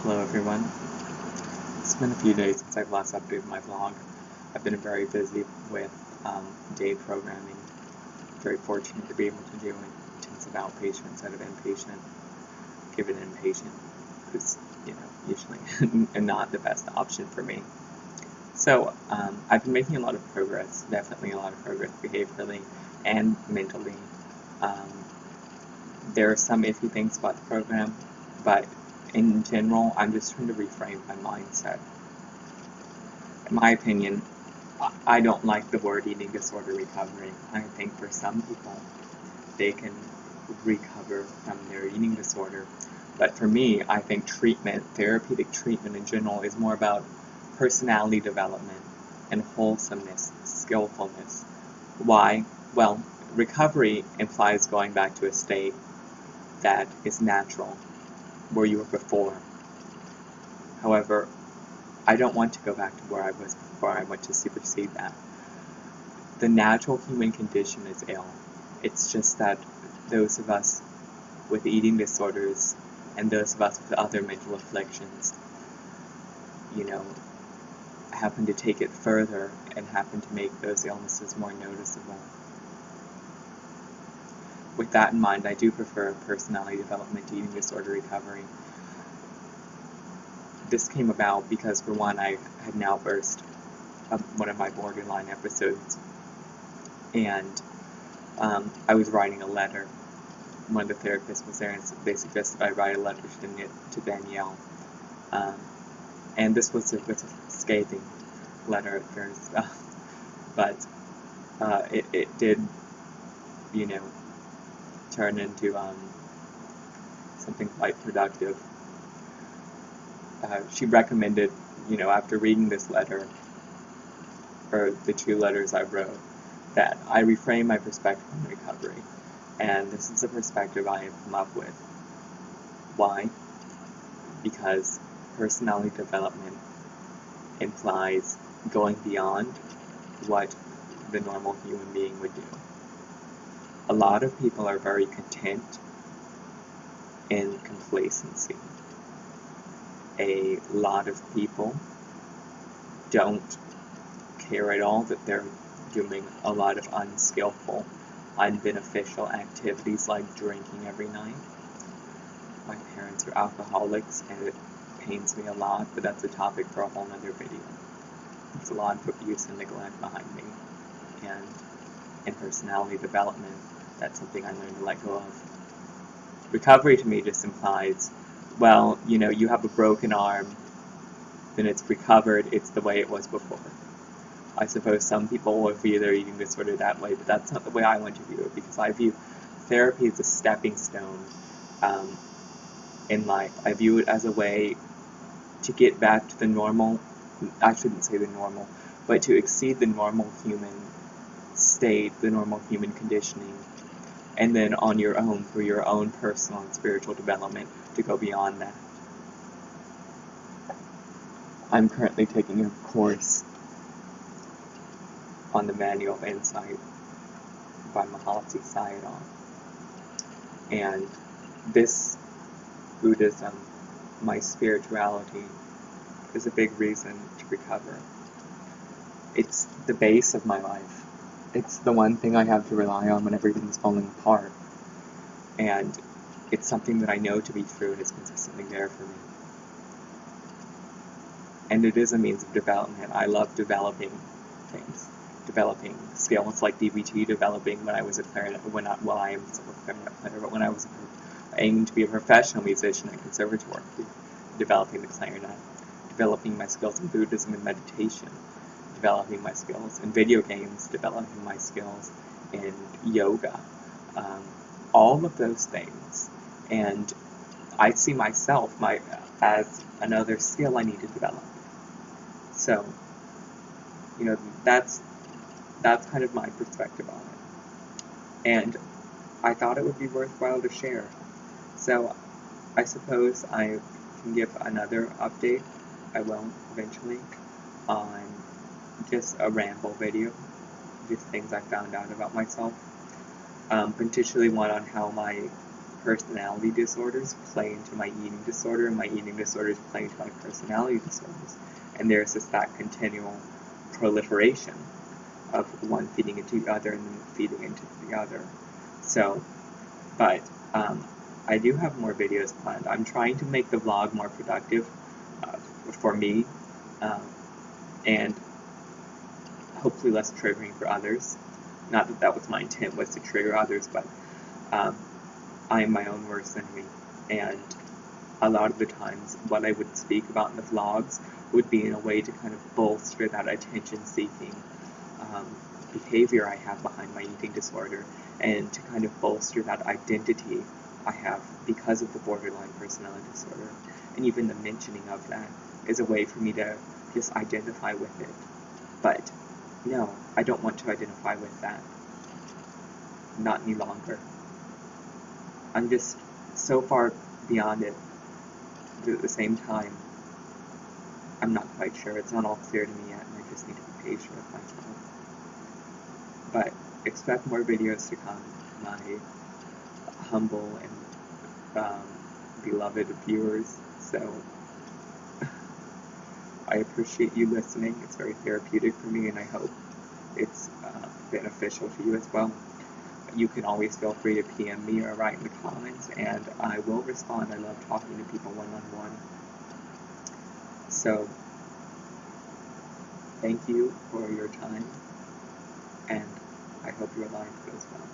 Hello everyone. It's been a few days since I've last updated my vlog. I've been very busy with day programming. Very fortunate to be able to do intensive outpatient instead of inpatient, given inpatient is, usually not the best option for me. So I've been making a lot of progress, definitely a lot of progress behaviorally and mentally. There are some iffy things about the program, but in general, I'm just trying to reframe my mindset. In my opinion, I don't like the word eating disorder recovery. I think for some people, they can recover from their eating disorder. But for me, I think therapeutic treatment in general, is more about personality development and wholesomeness, skillfulness. Why? Well, recovery implies going back to a state that is natural, where you were before. However, I don't want to go back to where I was before. I want to supersede that. The natural human condition is ill. It's just that those of us with eating disorders and those of us with other mental afflictions, happen to take it further and happen to make those illnesses more noticeable. With that in mind, I do prefer personality development to eating disorder recovery. This came about because, for one, I had an outburst of one of my borderline episodes, and I was writing a letter. One of the therapists was there, and they suggested I write a letter to Danielle. And this was a scathing letter at first, but it did, turn into something quite productive. She recommended, after reading this letter, or the two letters I wrote, that I reframe my perspective on recovery. And this is a perspective I have come up with. Why? Because personality development implies going beyond what the normal human being would do. A lot of people are very content in complacency. A lot of people don't care at all that they're doing a lot of unskillful, unbeneficial activities like drinking every night. My parents are alcoholics, and it pains me a lot, but that's a topic for a whole nother video. There's a lot of abuse and neglect behind me, and in personality development, that's something I learned to let go of. Recovery to me just implies, well, you have a broken arm, then it's recovered, it's the way it was before. I suppose some people will view their eating disorder that way, but that's not the way I want to view it, because I view therapy as a stepping stone in life. I view it as a way to get back to the normal, I shouldn't say the normal, but to exceed the normal human state, the normal human conditioning, and then on your own, for your own personal and spiritual development, to go beyond that. I'm currently taking a course on the Manual of Insight by Mahasi Sayadaw. And this Buddhism, my spirituality, is a big reason to recover. It's the base of my life. It's the one thing I have to rely on when everything's falling apart. And it's something that I know to be true and is consistently there for me. And it is a means of development. I love developing things. Developing skills like DBT, developing when I was a clarinet, I am still a clarinet player, but when I was aiming to be a professional musician at conservatory, developing the clarinet, developing my skills in Buddhism and meditation, developing my skills in video games, developing my skills in yoga, all of those things. And I see myself as another skill I need to develop. So, that's kind of my perspective on it. And I thought it would be worthwhile to share. So, I suppose I can give another update, I will eventually, on just a ramble video, just things I found out about myself. Potentially one on how my personality disorders play into my eating disorder, and my eating disorders play into my personality disorders. And there's just that continual proliferation of one feeding into the other and then feeding into the other. So, but I do have more videos planned. I'm trying to make the vlog more productive for me, and hopefully less triggering for others. Not that that was my intent, was to trigger others, but I am my own worst enemy, and a lot of the times what I would speak about in the vlogs would be in a way to kind of bolster that attention-seeking behavior I have behind my eating disorder, and to kind of bolster that identity I have because of the borderline personality disorder. And even the mentioning of that is a way for me to just identify with it. But no, I don't want to identify with that. Not any longer. I'm just so far beyond it, but at the same time, I'm not quite sure. It's not all clear to me yet, and I just need to be patient with myself. But expect more videos to come, my humble and beloved viewers. So I appreciate you listening. It's very therapeutic for me, and I hope it's beneficial to you as well. You can always feel free to PM me or write in the comments, and I will respond. I love talking to people one-on-one. So, thank you for your time, and I hope your life goes well.